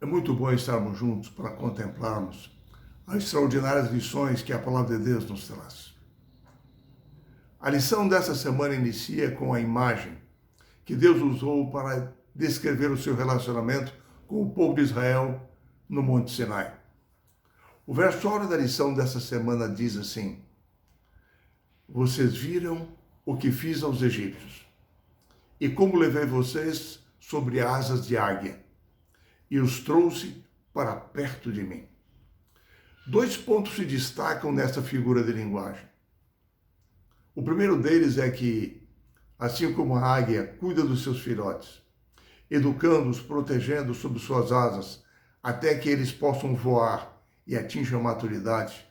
É muito bom estarmos juntos para contemplarmos as extraordinárias lições que a palavra de Deus nos traz. A lição dessa semana inicia com a imagem que Deus usou para descrever o seu relacionamento com o povo de Israel no Monte Sinai. O versório da lição dessa semana diz assim: vocês viram o que fiz aos egípcios, e como levei vocês sobre asas de águia, e os trouxe para perto de mim. Dois pontos se destacam nessa figura de linguagem. O primeiro deles é que, assim como a águia cuida dos seus filhotes, educando-os, protegendo sob suas asas, até que eles possam voar e atinjam a maturidade,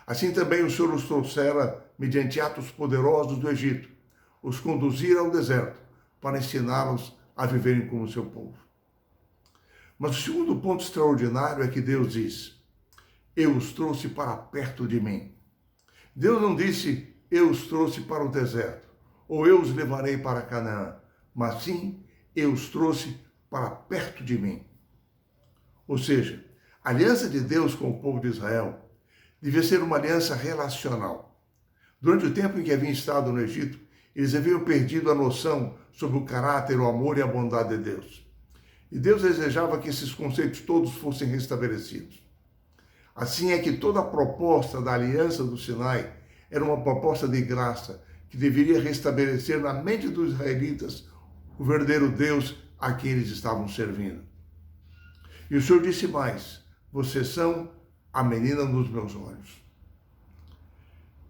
assim também o Senhor os trouxera mediante atos poderosos do Egito, os conduzira ao deserto para ensiná-los a viverem como seu povo. Mas o segundo ponto extraordinário é que Deus diz: eu os trouxe para perto de mim. Deus não disse: eu os trouxe para o deserto, ou eu os levarei para Canaã, mas sim, eu os trouxe para perto de mim. Ou seja, a aliança de Deus com o povo de Israel devia ser uma aliança relacional. Durante o tempo em que haviam estado no Egito, eles haviam perdido a noção sobre o caráter, o amor e a bondade de Deus. E Deus desejava que esses conceitos todos fossem restabelecidos. Assim é que toda a proposta da aliança do Sinai era uma proposta de graça que deveria restabelecer na mente dos israelitas o verdadeiro Deus a quem eles estavam servindo. E o Senhor disse mais: vocês são a menina dos meus olhos.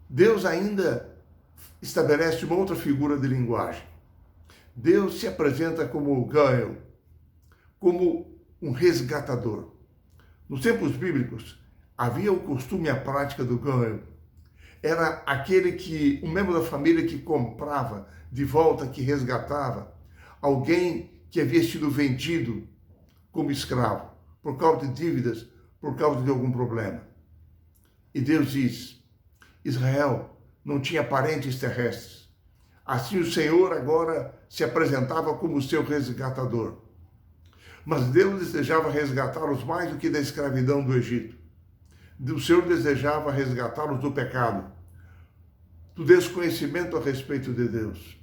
Deus ainda estabelece uma outra figura de linguagem. Deus se apresenta como o Gael, como um resgatador. Nos tempos bíblicos, havia o costume e a prática do Gael. Era um membro da família que comprava de volta, que resgatava alguém que havia sido vendido como escravo, por causa de dívidas, por causa de algum problema. E Deus diz: Israel não tinha parentes terrestres. Assim o Senhor agora se apresentava como seu resgatador. Mas Deus desejava resgatá-los mais do que da escravidão do Egito. O Senhor desejava resgatá-los do pecado, do desconhecimento a respeito de Deus.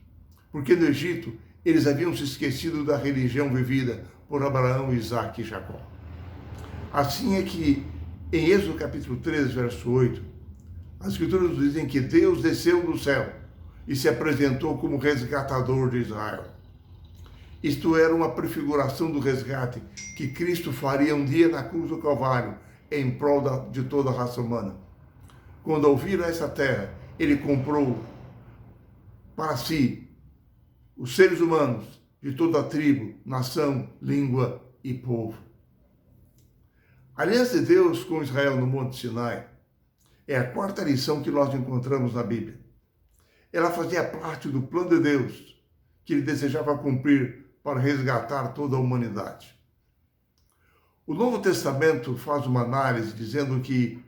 Porque no Egito eles haviam se esquecido da religião vivida por Abraão, Isaque e Jacó. Assim é que em Êxodo capítulo 13, verso 8, as Escrituras nos dizem que Deus desceu do céu e se apresentou como resgatador de Israel. Isto era uma prefiguração do resgate que Cristo faria um dia na cruz do Calvário em prol de toda a raça humana. Quando ao vir a essa terra, ele comprou para si os seres humanos de toda a tribo, nação, língua e povo. A aliança de Deus com Israel no Monte Sinai é a quarta lição que nós encontramos na Bíblia. Ela fazia parte do plano de Deus que ele desejava cumprir para resgatar toda a humanidade. O Novo Testamento faz uma análise dizendo que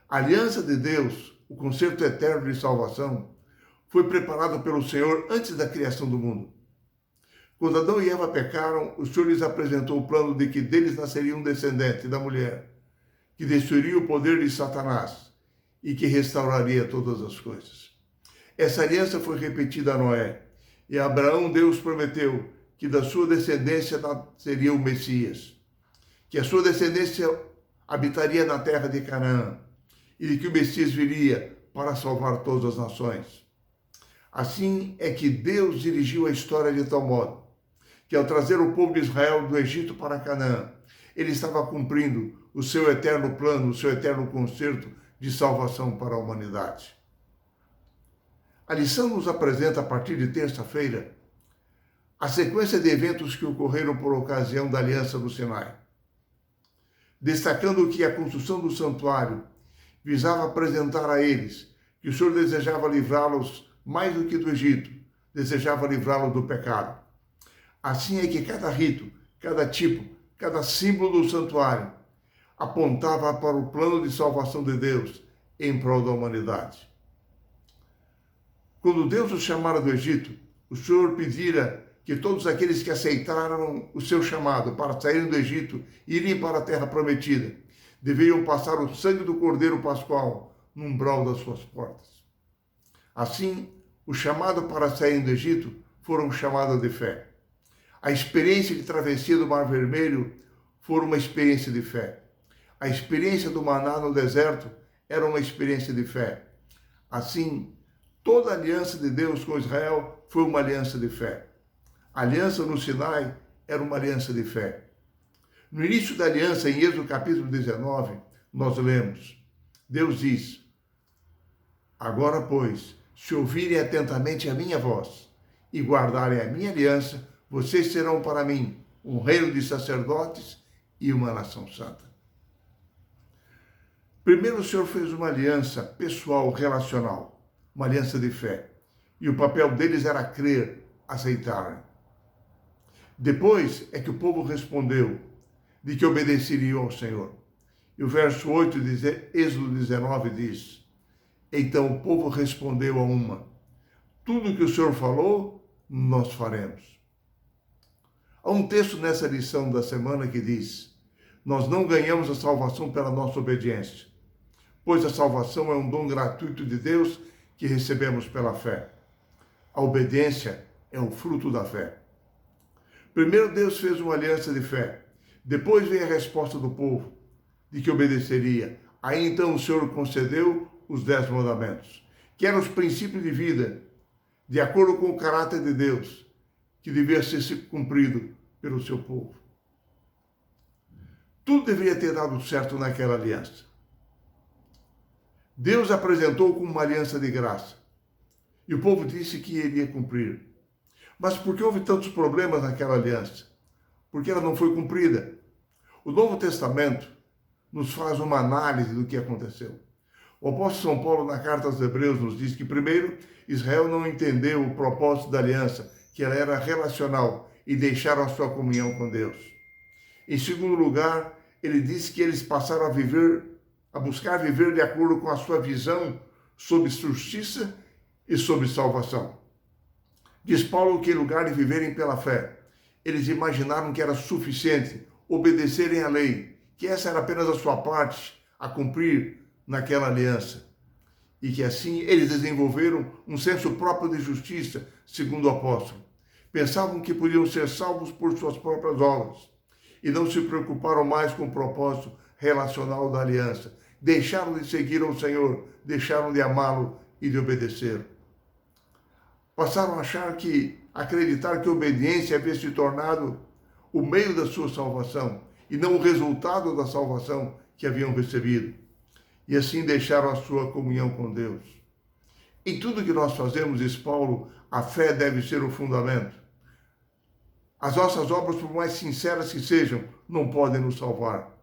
a aliança de Deus, o concerto eterno de salvação, foi preparado pelo Senhor antes da criação do mundo. Quando Adão e Eva pecaram, o Senhor lhes apresentou o plano de que deles nasceria um descendente da mulher, que destruiria o poder de Satanás e que restauraria todas as coisas. Essa aliança foi repetida a Noé, e a Abraão Deus prometeu que da sua descendência seria o Messias, que a sua descendência habitaria na terra de Canaã, e de que o Messias viria para salvar todas as nações. Assim é que Deus dirigiu a história de tal modo que, ao trazer o povo de Israel do Egito para Canaã, ele estava cumprindo o seu eterno plano, o seu eterno concerto de salvação para a humanidade. A lição nos apresenta, a partir de terça-feira, a sequência de eventos que ocorreram por ocasião da aliança do Sinai, destacando que a construção do santuário visava apresentar a eles que o Senhor desejava livrá-los mais do que do Egito, desejava livrá-los do pecado. Assim é que cada rito, cada tipo, cada símbolo do santuário apontava para o plano de salvação de Deus em prol da humanidade. Quando Deus os chamara do Egito, o Senhor pedira que todos aqueles que aceitaram o seu chamado para saírem do Egito e irem para a terra prometida, deveriam passar o sangue do Cordeiro Pascual no umbral das suas portas. Assim, o chamado para saírem do Egito foram chamados de fé. A experiência de travessia do Mar Vermelho foi uma experiência de fé. A experiência do maná no deserto era uma experiência de fé. Assim, toda a aliança de Deus com Israel foi uma aliança de fé. A aliança no Sinai era uma aliança de fé. No início da aliança, em Êxodo capítulo 19, nós lemos, Deus diz, agora, pois, se ouvirem atentamente a minha voz e guardarem a minha aliança, vocês serão para mim um reino de sacerdotes e uma nação santa. Primeiro, o Senhor fez uma aliança pessoal, relacional, uma aliança de fé. E o papel deles era crer, aceitar. Depois é que o povo respondeu de que obedeceriam ao Senhor. E o verso 8 de Êxodo 19 diz, então o povo respondeu a uma, tudo que o Senhor falou, nós faremos. Há um texto nessa lição da semana que diz, nós não ganhamos a salvação pela nossa obediência, pois a salvação é um dom gratuito de Deus que recebemos pela fé. A obediência é o fruto da fé. Primeiro Deus fez uma aliança de fé, depois veio a resposta do povo, de que obedeceria. Aí então o Senhor concedeu os 10 mandamentos, que eram os princípios de vida, de acordo com o caráter de Deus, que devia ser cumprido pelo seu povo. Tudo deveria ter dado certo naquela aliança. Deus apresentou como uma aliança de graça, e o povo disse que iria cumprir. Mas por que houve tantos problemas naquela aliança? Porque ela não foi cumprida. O Novo Testamento nos faz uma análise do que aconteceu. O apóstolo São Paulo, na carta aos Hebreus, nos diz que, primeiro, Israel não entendeu o propósito da aliança, que ela era relacional, e deixaram a sua comunhão com Deus. Em segundo lugar, ele diz que eles passaram a buscar viver de acordo com a sua visão sobre justiça e sobre salvação. Diz Paulo que, em lugar de viverem pela fé, eles imaginaram que era suficiente obedecerem à lei, que essa era apenas a sua parte a cumprir naquela aliança, e que assim eles desenvolveram um senso próprio de justiça, segundo o apóstolo. Pensavam que podiam ser salvos por suas próprias obras, e não se preocuparam mais com o propósito relacional da aliança. Deixaram de seguir ao Senhor, deixaram de amá-lo e de obedecê-lo. Passaram a acreditar que a obediência havia se tornado o meio da sua salvação, e não o resultado da salvação que haviam recebido. E assim deixaram a sua comunhão com Deus. Em tudo que nós fazemos, diz Paulo, a fé deve ser o fundamento. As nossas obras, por mais sinceras que sejam, não podem nos salvar,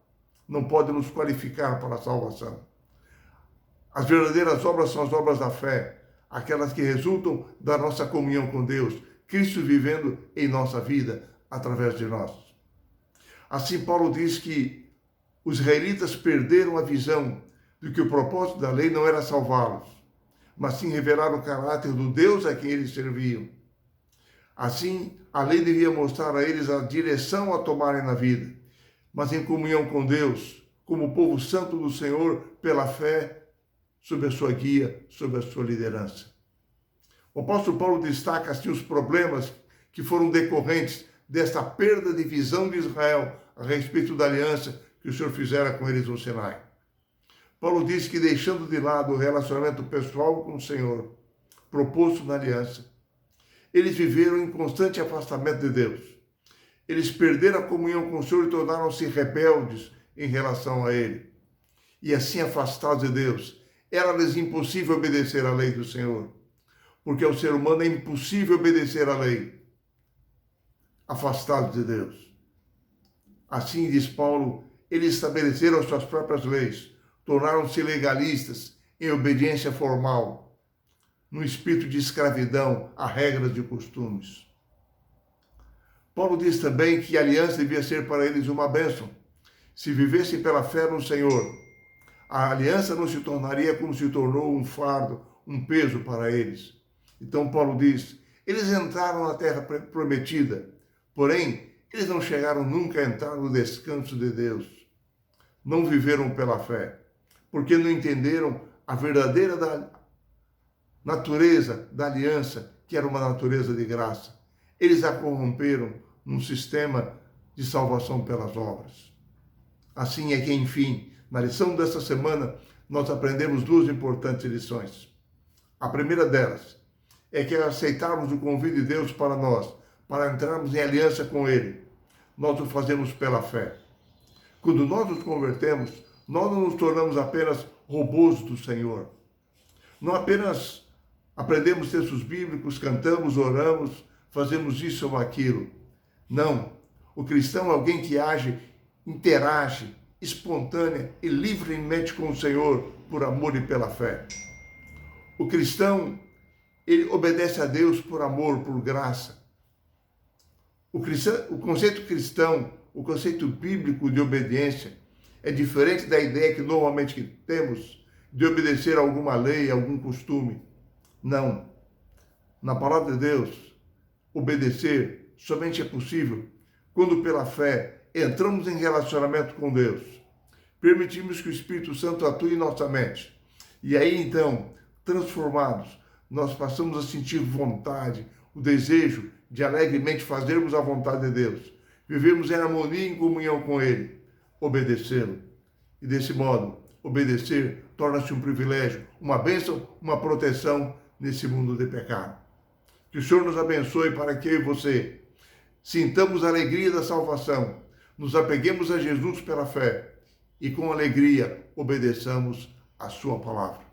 não podem nos qualificar para a salvação. As verdadeiras obras são as obras da fé, aquelas que resultam da nossa comunhão com Deus, Cristo vivendo em nossa vida através de nós. Assim, Paulo diz que os israelitas perderam a visão de que o propósito da lei não era salvá-los, mas sim revelar o caráter do Deus a quem eles serviam. Assim, a lei devia mostrar a eles a direção a tomarem na vida, mas em comunhão com Deus, como povo santo do Senhor, pela fé, sob a sua guia, sob a sua liderança. O apóstolo Paulo destaca assim os problemas que foram decorrentes desta perda de visão de Israel a respeito da aliança que o Senhor fizera com eles no Sinai. Paulo diz que, deixando de lado o relacionamento pessoal com o Senhor, proposto na aliança, eles viveram em constante afastamento de Deus. Eles perderam a comunhão com o Senhor e tornaram-se rebeldes em relação a Ele. E assim, afastados de Deus, era-lhes impossível obedecer à lei do Senhor, porque ao ser humano é impossível obedecer à lei, afastados de Deus. Assim, diz Paulo, eles estabeleceram as suas próprias leis, tornaram-se legalistas em obediência formal, no espírito de escravidão a regras e costumes. Paulo diz também que a aliança devia ser para eles uma bênção. Se vivessem pela fé no Senhor, a aliança não se tornaria como se tornou um fardo, um peso para eles. Então Paulo diz, Eles entraram na terra prometida, porém, eles não chegaram nunca a entrar no descanso de Deus. Não viveram pela fé, porque não entenderam a verdadeira natureza da aliança, que era uma natureza de graça. Eles a corromperam num sistema de salvação pelas obras. Assim é que, enfim, na lição desta semana, nós aprendemos duas importantes lições. A primeira delas é que ao aceitarmos o convite de Deus para nós, para entrarmos em aliança com Ele, nós o fazemos pela fé. Quando nós nos convertemos, nós não nos tornamos apenas robôs do Senhor. Não apenas aprendemos textos bíblicos, cantamos, oramos, fazemos isso ou aquilo. Não. O cristão é alguém que age, interage, espontânea e livremente com o Senhor, por amor e pela fé. O cristão, ele obedece a Deus por amor, por graça. O conceito cristão, o conceito bíblico de obediência, é diferente da ideia que normalmente temos de obedecer a alguma lei, a algum costume. Não. Na palavra de Deus, obedecer somente é possível quando pela fé entramos em relacionamento com Deus. Permitimos que o Espírito Santo atue em nossa mente. E aí então, transformados, nós passamos a sentir vontade, o desejo de alegremente fazermos a vontade de Deus. Vivemos em harmonia e em comunhão com Ele. Obedecê-lo. E desse modo, obedecer torna-se um privilégio, uma bênção, uma proteção nesse mundo de pecado. Que o Senhor nos abençoe para que eu e você sintamos a alegria da salvação, nos apeguemos a Jesus pela fé e com alegria obedeçamos a sua palavra.